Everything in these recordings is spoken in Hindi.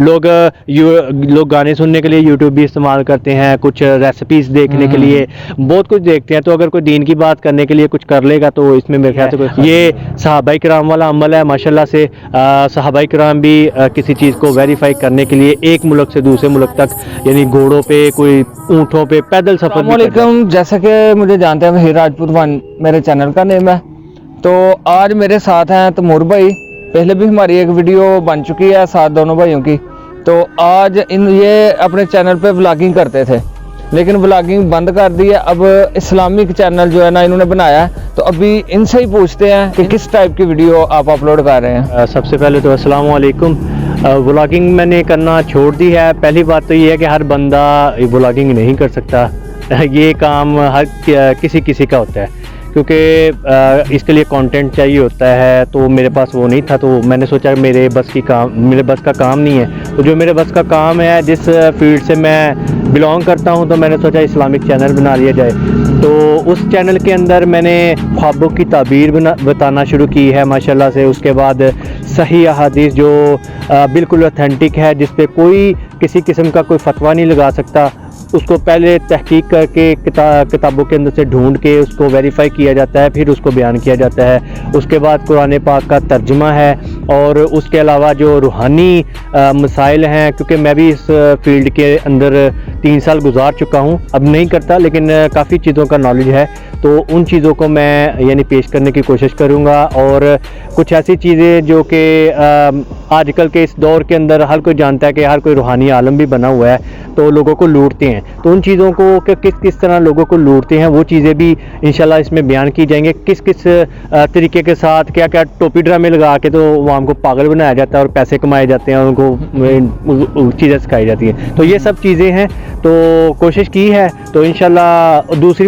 लोग गाने सुनने के लिए यूट्यूब भी इस्तेमाल करते हैं, कुछ रेसिपीज़ देखने के लिए बहुत कुछ देखते हैं। तो अगर कोई दीन की बात करने के लिए कुछ कर लेगा तो इसमें मेरे ख्याल से ये सहाबाई किराम वाला अमल है। माशाल्लाह से सहाबाई किराम भी किसी चीज़ को वेरीफाई करने के लिए एक मुल्क से दूसरे मुल्क तक, यानी घोड़ों पे, कोई ऊँटों पे पैदल सफ़र भी करते हैं। जैसा कि मुझे जानते हैं वही राजपूत वन मेरे चैनल का नेम है। तो आज मेरे साथ हैं तैमूर भाई। पहले भी हमारी एक वीडियो बन चुकी है साथ दोनों भाइयों की। तो आज ये अपने चैनल पे व्लॉगिंग करते थे, लेकिन व्लॉगिंग बंद कर दी है। अब इस्लामिक चैनल जो है ना इन्होंने बनाया है। तो अभी इनसे ही पूछते हैं कि किस टाइप की वीडियो आप अपलोड कर रहे हैं। सबसे पहले तो अस्सलाम वालेकुम। व्लॉगिंग मैंने करना छोड़ दी है। पहली बात तो ये है कि हर बंदा व्लॉगिंग नहीं कर सकता। ये काम हर किसी का होता है, क्योंकि इसके लिए कंटेंट चाहिए होता है। तो मेरे पास वो नहीं था, तो मैंने सोचा मेरे बस का काम नहीं है। तो जो मेरे बस का काम है, जिस फील्ड से मैं बिलोंग करता हूं, तो मैंने सोचा इस्लामिक चैनल बना लिया जाए। तो उस चैनल के अंदर मैंने ख्वाबों की ताबीर बताना शुरू की है माशाल्लाह से। उसके बाद सही अहादीस जो बिल्कुल ऑथेंटिक है, जिस पे कोई किसी किस्म का कोई फतवा नहीं लगा सकता, उसको पहले तहकीक करके किताबों के अंदर से ढूंढ के उसको वेरीफाई किया जाता है, फिर उसको बयान किया जाता है। उसके बाद कुरान पाक का तर्जुमा है, और उसके अलावा जो रूहानी मसाइल हैं, क्योंकि मैं भी इस फील्ड के अंदर 3 साल गुजार चुका हूं, अब नहीं करता, लेकिन काफ़ी चीज़ों का नॉलेज है। तो उन चीज़ों को मैं यानी पेश करने की कोशिश करूंगा। और कुछ ऐसी चीज़ें जो कि आजकल के इस दौर के अंदर हर कोई जानता है कि हर कोई रूहानी आलम भी बना हुआ है, तो लोगों को लूटते हैं। तो उन चीज़ों को किस तरह लोगों को लूटते हैं, वो चीज़ें भी इंशाल्लाह इसमें बयान की जाएंगे। किस तरीके के साथ क्या क्या टोपी ड्रामे लगा के तो वाम को पागल बनाया जाता है और पैसे कमाए जाते हैं, उनको चीज़ें सिखाई जाती हैं। तो ये सब चीज़ें हैं। तो कोशिश की है, तो इंशाल्लाह दूसरी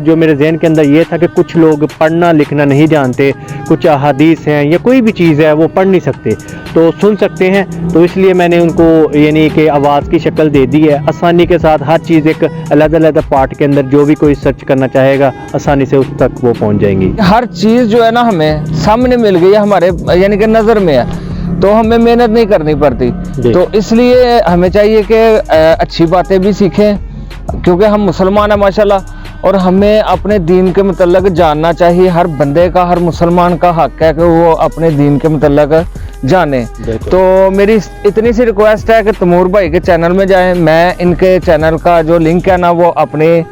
जो मेरे जहन के अंदर ये था कि कुछ लोग पढ़ना लिखना नहीं जानते, कुछ अहादीस हैं या कोई भी चीज़ है वो पढ़ नहीं सकते, तो सुन सकते हैं। तो इसलिए मैंने उनको यानी कि आवाज़ की शक्ल दे दी है, आसानी के साथ हर चीज़ एक अलग-अलग पार्ट के अंदर जो भी कोई सर्च करना चाहेगा आसानी से उस तक वो पहुंच जाएंगी। हर चीज़ जो है ना हमें सामने मिल गई है, हमारे यानी कि नज़र में है, तो हमें मेहनत नहीं करनी पड़ती। तो इसलिए हमें चाहिए कि अच्छी बातें भी सीखें, क्योंकि हम मुसलमान हैं माशाल्लाह, और हमें अपने दीन के मतलब जानना चाहिए। हर बंदे का, हर मुसलमान का हक है कि वो अपने दीन के मतलब जाने। तो मेरी इतनी सी रिक्वेस्ट है कि तैमूर भाई के चैनल में जाएं। मैं इनके चैनल का जो लिंक है ना वो अपने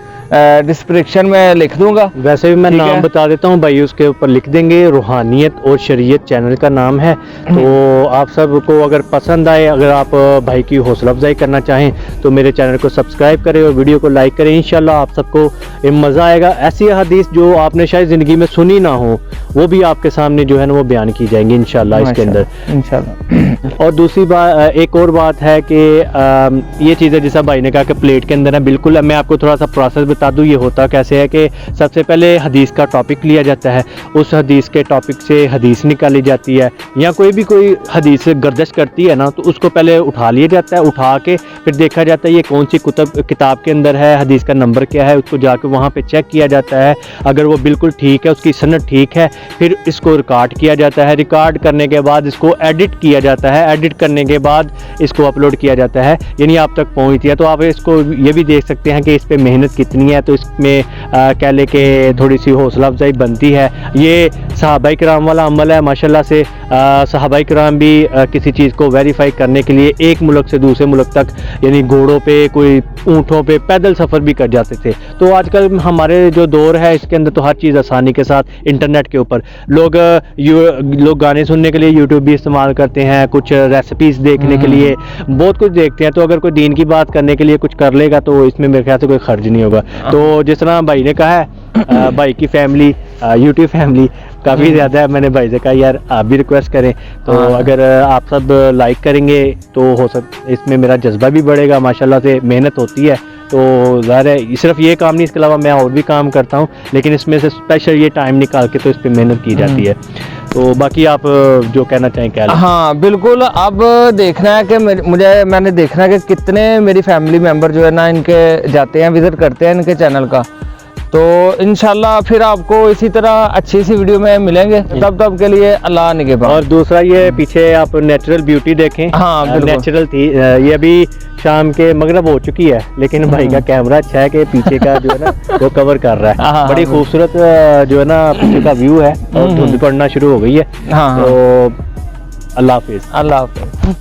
डिस्क्रिप्शन में लिख दूंगा। वैसे भी मैं नाम बता देता हूँ भाई, उसके ऊपर लिख देंगे, रूहानियत और शरीयत चैनल का नाम है। तो आप सबको अगर पसंद आए, अगर आप भाई की हौसला अफजाई करना चाहें तो मेरे चैनल को सब्सक्राइब करें और वीडियो को लाइक करें। इंशाल्लाह आप सबको मज़ा आएगा। ऐसी हदीस जो आपने शायद ज़िंदगी में सुनी ना हो, वो भी आपके सामने जो है ना वो बयान की जाएंगी इंशाल्लाह इसके अंदर इंशाल्लाह। और दूसरी बात, एक और बात है कि ये चीज़ें जैसा भाई ने कहा कि प्लेट के अंदर है, बिल्कुल मैं आपको थोड़ा सा प्रोसेस बता दूं। ये होता कैसे है कि सबसे पहले हदीस का टॉपिक लिया जाता है, उस हदीस के टॉपिक से हदीस निकाली जाती है, या कोई हदीस गर्दिश करती है ना, तो उसको पहले उठा लिया जाता है। उठा के फिर देखा जाता है ये कौन सी किताब के अंदर है, हदीस का नंबर क्या है, उसको जाके वहाँ पे चेक किया जाता है। अगर वो बिल्कुल ठीक है, उसकी सनद ठीक है, फिर इसको रिकॉर्ड किया जाता है। रिकॉर्ड करने के बाद इसको एडिट किया जाता है, एडिट करने के बाद इसको अपलोड किया जाता है, यानी आप तक पहुँचती है। तो आप इसको ये भी देख सकते हैं कि इस पर मेहनत कितनी है। तो इसमें कह ले कि थोड़ी सी हौसला अफजाई बनती है। ये सहाबाई किराम वाला अमल है माशाल्लाह से। सहाबाई किराम भी किसी चीज़ को वेरीफाई करने के लिए एक मुल्क से दूसरे मुल्क तक, यानी घोड़ों पे, कोई ऊँटों पे पैदल सफ़र भी कर जाते थे। तो आजकल हमारे जो दौर है इसके अंदर तो हर चीज़ आसानी के साथ इंटरनेट के ऊपर लोग गाने सुनने के लिए यूट्यूब भी इस्तेमाल करते हैं, कुछ रेसिपीज़ देखने के लिए बहुत कुछ देखते हैं। तो अगर कोई दीन की बात करने के लिए कुछ कर लेगा तो इसमें मेरे ख्याल से कोई खर्च नहीं होगा। तो जिस तरह भाई ने कहा है, भाई की फैमिली यूट्यूब फैमिली काफ़ी ज़्यादा है। मैंने भाई से कहा यार आप भी रिक्वेस्ट करें, तो अगर आप सब लाइक करेंगे तो हो इसमें मेरा जज्बा भी बढ़ेगा। माशाल्लाह से मेहनत होती है, तो ज़ाहिर है सिर्फ ये काम नहीं, इसके अलावा मैं और भी काम करता हूँ, लेकिन इसमें से स्पेशल ये टाइम निकाल के तो इस पर मेहनत की जाती है। तो बाकी आप जो कहना चाहें क्या? हाँ बिल्कुल, अब देखना है कि मैंने देखना है कि कितने मेरी फैमिली मेम्बर जो है ना इनके जाते हैं, विज़िट करते हैं इनके चैनल का। तो इंशाल्लाह फिर आपको इसी तरह अच्छी सी वीडियो में मिलेंगे, तब के लिए अल्लाह निगहबान। और दूसरा ये पीछे आप नेचुरल ब्यूटी देखें, हाँ, बिल्कुल। नेचुरल थी, ये अभी शाम के मगरब हो चुकी है, लेकिन भाई का कैमरा अच्छा है कि पीछे का जो है ना वो कवर कर रहा है। हाँ, बड़ी खूबसूरत जो है ना पीछे का व्यू है और धुंध पड़ना शुरू हो गई है। हाँ, तो अल्लाह हाफिज। अल्लाह हाफ़िज़।